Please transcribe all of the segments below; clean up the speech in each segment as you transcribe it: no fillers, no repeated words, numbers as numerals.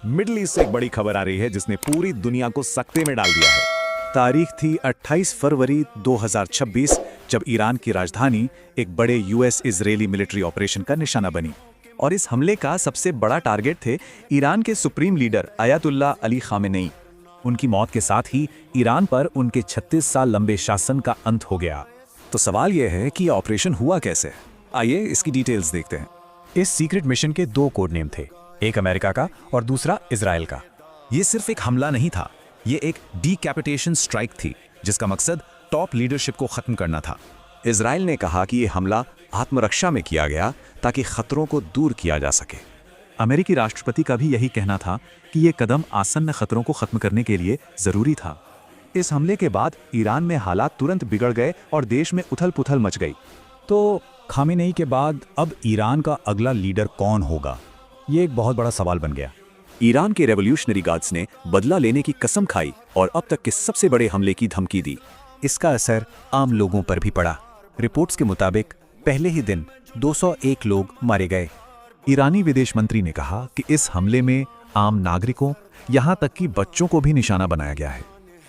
Middle east से एक बड़ी खबर आ रही है जिसने पूरी दुनिया को सकते में डाल दिया है। तारीख थी 28 फरवरी 2026 जब ईरान की राजधानी एक बड़े यूएस इजरायली मिलिट्री ऑपरेशन का निशाना बनी। और इस हमले का सबसे बड़ा टारगेट थे ईरान के supreme leader Ayatollah Ali Khamenei. उनकी मौत के साथ ही ईरान पर उनके 36 साल लंबे शासन का अंत हो गया। तो सवाल यह है कि यह ऑपरेशन हुआ कैसे। आइए इसकी डिटेल्स देखते हैं। इस सीक्रेट मिशन के दो कोड नेम थे, एक अमेरिका का और दूसरा इजराइल का। ये सिर्फ एक हमला नहीं था, ये एक डीकैपिटेशन स्ट्राइक थी जिसका मकसद टॉप लीडरशिप को खत्म करना था। इजराइल ने कहा कि यह हमला आत्मरक्षा में किया गया ताकि खतरों को दूर किया जा सके। अमेरिकी राष्ट्रपति का भी यही कहना था कि ये कदम आसन्न खतरों को खत्म करने के लिए जरूरी था। इस हमले के बाद ईरान में हालात तुरंत बिगड़ गए और देश में उथल-पुथल मच गई। तो खामेनेई के बाद अब ईरान का अगला लीडर कौन होगा, ये एक बहुत बड़ा सवाल बन गया। ईरान के रेवोल्यूशनरी गार्ड्स ने बदला लेने की कसम खाई और अब तक के सबसे बड़े हमले की धमकी दी। इसका असर आम लोगों पर भी पड़ा। रिपोर्ट्स के मुताबिक पहले ही दिन 201 लोग मारे गए। ईरानी विदेश मंत्री ने कहा कि इस हमले में आम नागरिकों यहां तक कि बच्चों को भी निशाना बनाया गया है।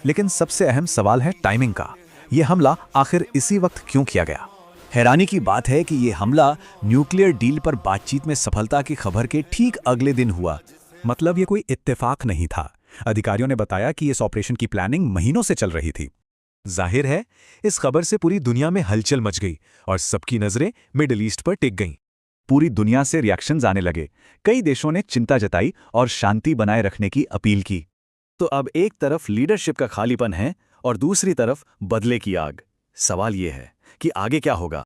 लेकिन सबसे अहम सवाल है टाइमिंग का। यह हमला आखिर इसी वक्त क्यों किया गया? हैरानी की बात है कि यह हमला न्यूक्लियर डील पर बातचीत में सफलता की खबर के ठीक अगले दिन हुआ। मतलब ये कोई इत्तेफाक नहीं था। अधिकारियों ने बताया कि इस ऑपरेशन की प्लानिंग महीनों से चल रही थी। जाहिर है इस खबर से पूरी दुनिया में हलचल मच गई और सबकी नजरें मिडिल ईस्ट पर टिक गईं। पूरी दुनिया से रिएक्शंस आने लगे। कई देशों ने चिंता जताई और शांति बनाए रखने की अपील की। तो अब एक तरफ लीडरशिप का खालीपन है और दूसरी तरफ बदले की आग। सवाल यह है कि आगे क्या होगा।